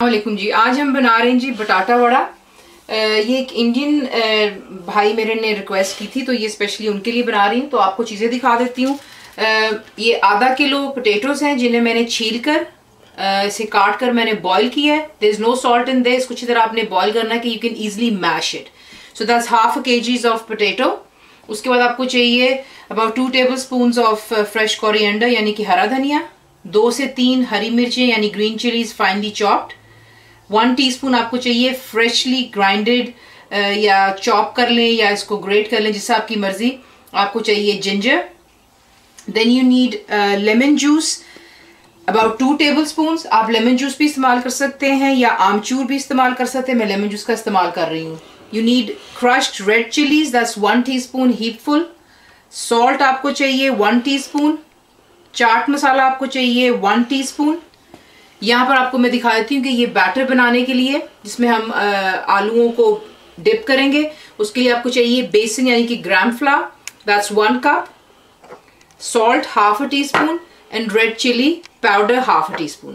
वालेकुम जी। आज हम बना रहे हैं जी बटाटा वड़ा। ये एक इंडियन भाई मेरे ने रिक्वेस्ट की थी, तो ये स्पेशली उनके लिए बना रही हूँ। तो आपको चीज़ें दिखा देती हूँ। ये आधा किलो पोटैटोज हैं जिन्हें मैंने छील कर इसे काट कर मैंने बॉईल किया है। There is no salt in this. कुछ तरह आपने बॉईल करना है कि you can easily mash it. So that's half kg of potato. उसके बाद आपको चाहिए about 2 tablespoon of fresh coriander यानी कि हरा धनिया, 2 से 3 हरी मिर्चें यानी green chillies finally chopped, 1 teaspoon आपको चाहिए फ्रेशली ग्राइंडेड या चॉप कर लें या इसको ग्रेट कर लें, जिससे आपकी मर्जी। आपको चाहिए ginger. Then you need lemon juice about 2 tablespoon. आप लेमन जूस भी इस्तेमाल कर सकते हैं या आमचूर भी इस्तेमाल कर सकते हैं। मैं लेमन जूस का इस्तेमाल कर रही हूँ। You need crushed red chillies, that's 1 teaspoon heapful. Salt आपको चाहिए 1 टीस्पून। चाट मसाला आपको चाहिए 1 टीस्पून। यहाँ पर आपको मैं दिखा देती हूँ कि ये बैटर बनाने के लिए जिसमें हम आलूओं को डिप करेंगे, उसके लिए आपको चाहिए बेसन यानी कि gram flour, that's 1 cup. Salt half a teaspoon and red chilli powder half a teaspoon.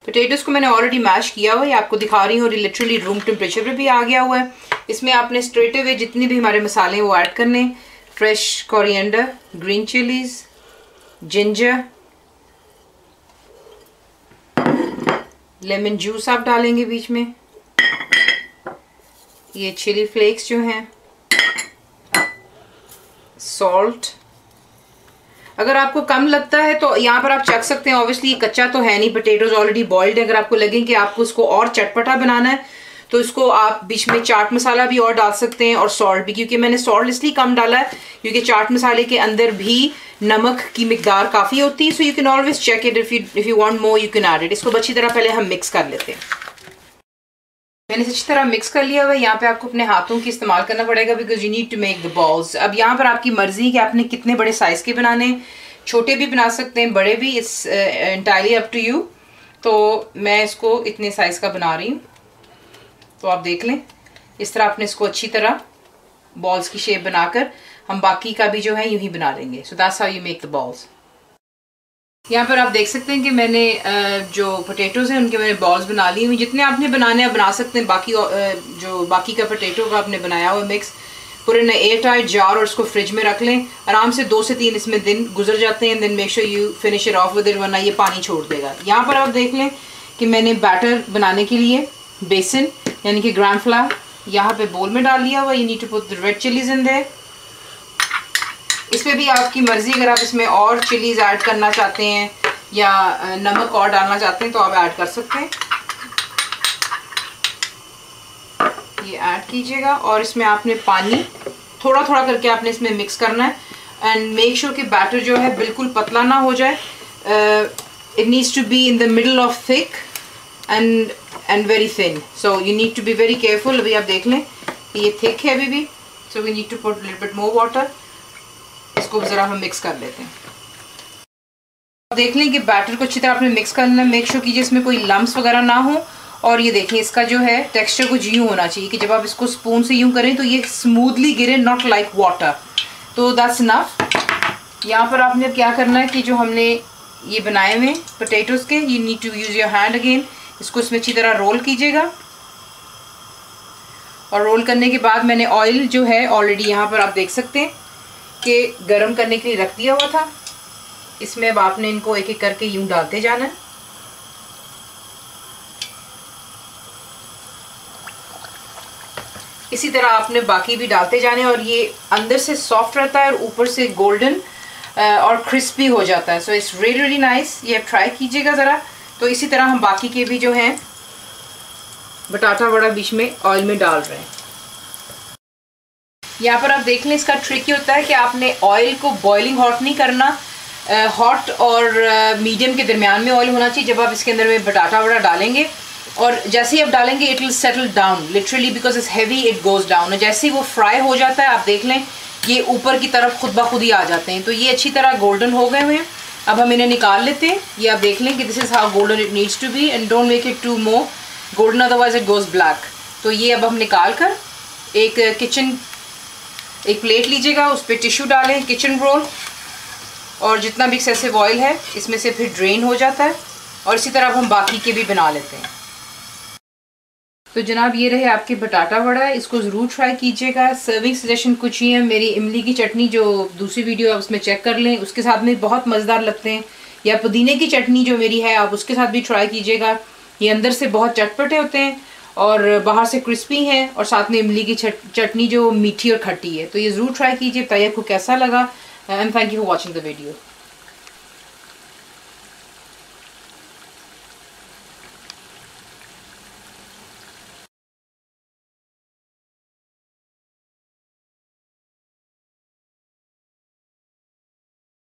Potatoes को मैंने ऑलरेडी मैश किया हुआ है, आपको दिखा रही हूँ, और लिटरली रूम टेम्परेचर पे भी आ गया हुआ है। इसमें आपने स्ट्रेट अवे जितने भी हमारे मसाले हैं वो ऐड करने। Fresh coriander, green chillies, ginger, lemon juice आप डालेंगे बीच में, ये चिली फ्लेक्स जो हैं, सॉल्ट। अगर आपको कम लगता है तो यहाँ पर आप चख सकते हैं। ऑब्वियसली कच्चा तो है नहीं, पोटैटोज ऑलरेडी बॉइल्ड है। अगर आपको लगे कि आपको उसको और चटपटा बनाना है तो इसको आप बीच में चाट मसाला भी और डाल सकते हैं और सॉल्ट भी, क्योंकि मैंने सॉल्ट इसलिए कम डाला है क्योंकि चाट मसाले के अंदर भी नमक की मिकदार काफ़ी होती है। So you can always check it, if you want more you can add it. इसको अच्छी तरह पहले हम मिक्स कर लेते हैं। मैंने अच्छी तरह मिक्स कर लिया हुआ है। यहाँ पे आपको अपने हाथों की इस्तेमाल करना पड़ेगा because you need to make the balls. अब यहाँ पर आपकी मर्जी कि आपने कितने बड़े साइज़ के बनाने हैं, छोटे भी बना सकते हैं, बड़े भी, it's entirely up to you. तो मैं इसको इतने साइज़ का बना रही हूँ, तो आप देख लें। इस तरह आपने इसको अच्छी तरह बॉल्स की शेप बनाकर हम बाकी का भी जो है यूं ही बना लेंगे। So that's how you make the balls. यहाँ पर आप देख सकते हैं कि मैंने जो पोटैटोज हैं उनके मैंने बॉल्स बना ली हुई। जितने आपने बनाने हैं बना सकते हैं। बाकी जो बाकी का पोटैटो का आपने बनाया हुआ मिक्स पूरे ना एयर टाइट जार और उसको फ्रिज में रख लें। आराम से 2 से 3 इसमें दिन गुजर जाते हैं। Then make sure you finish it off with it, वरना ये पानी छोड़ देगा। यहाँ पर आप देख लें कि मैंने बैटर बनाने के लिए बेसन यानी कि ग्राम फ्लावर यहाँ पे बोल में डाल लिया हुआ। You need to put the red chillies in there. इसमें भी आपकी मर्जी, अगर आप इसमें और चिलीज ऐड करना चाहते हैं या नमक और डालना चाहते हैं तो आप ऐड कर सकते हैं। ये ऐड कीजिएगा और इसमें आपने पानी थोड़ा थोड़ा करके आपने इसमें मिक्स करना है। एंड मेक श्योर कि बैटर जो है बिल्कुल पतला ना हो जाए। It needs to be in the middle of thick and very thin. So you need to be very careful. अभी आप देख लें कि ये थिक है अभी भी। So we need to put little bit more water. इसको ज़रा हम मिक्स कर लेते हैं। देख लें कि बैटर को अच्छी तरह आपने मिक्स करना है। मेक श्योर कीजिए इसमें कोई लम्स वगैरह ना हो। और ये देखिए इसका जो है टेक्सचर कुछ यूँ होना चाहिए कि जब आप इसको स्पून से यूँ करें तो ये स्मूथली गिरे, नॉट लाइक वाटर। तो दैट्स इनफ। यहाँ पर आपने क्या करना है कि जो हमने ये बनाए हुए पोटैटोज के, you need to use your hand again. इसको इसमें अच्छी तरह रोल कीजिएगा। और रोल करने के बाद मैंने ऑयल जो है ऑलरेडी यहाँ पर आप देख सकते हैं कि गर्म करने के लिए रख दिया हुआ था। इसमें अब आपने इनको एक एक करके यूं डालते जाना है। इसी तरह आपने बाकी भी डालते जाने और ये अंदर से सॉफ्ट रहता है और ऊपर से गोल्डन और क्रिस्पी हो जाता है। So it's really really nice. ये आप ट्राई कीजिएगा ज़रा। तो इसी तरह हम बाकी के भी जो हैं बटाटा वड़ा बीच में ऑयल में डाल रहे हैं। यहाँ पर आप देख लें, इसका ट्रिक ये होता है कि आपने ऑयल को बॉइलिंग हॉट नहीं करना। हॉट और मीडियम के दरमियान में ऑयल होना चाहिए जब आप इसके अंदर में बटाटा वड़ा डालेंगे। और जैसे ही आप डालेंगे it will settle down literally because it's heavy, it goes down. और जैसे ही वो फ्राई हो जाता है आप देख लें ये ऊपर की तरफ खुद ब खुद ही आ जाते हैं। तो ये अच्छी तरह गोल्डन हो गए हुए हैं। अब हम इन्हें निकाल लेते हैं। ये आप देख लें कि this is how golden it needs to be and don't make it too more golden, otherwise it goes black. तो ये अब हम निकाल कर एक प्लेट लीजिएगा, उस पर टिश्यू डालें, किचन रोल, और जितना भी एक्सेसिव ऑयल है इसमें से फिर ड्रेन हो जाता है। और इसी तरह हम बाकी के भी बना लेते हैं। तो जनाब ये रहे आपके बटाटा वड़ा, इसको ज़रूर ट्राई कीजिएगा। सर्विंग सजेशन कुछ ही है, मेरी इमली की चटनी जो दूसरी वीडियो है उसमें चेक कर लें, उसके साथ में बहुत मज़ेदार लगते हैं। या पुदीने की चटनी जो मेरी है आप उसके साथ भी ट्राई कीजिएगा। ये अंदर से बहुत चटपटे होते हैं और बाहर से क्रिस्पी हैं, और साथ में इमली की चटनी जो मीठी और खट्टी है। तो ये ज़रूर ट्राई कीजिए, बताइए आपको कैसा लगा। And thank you for watching the video.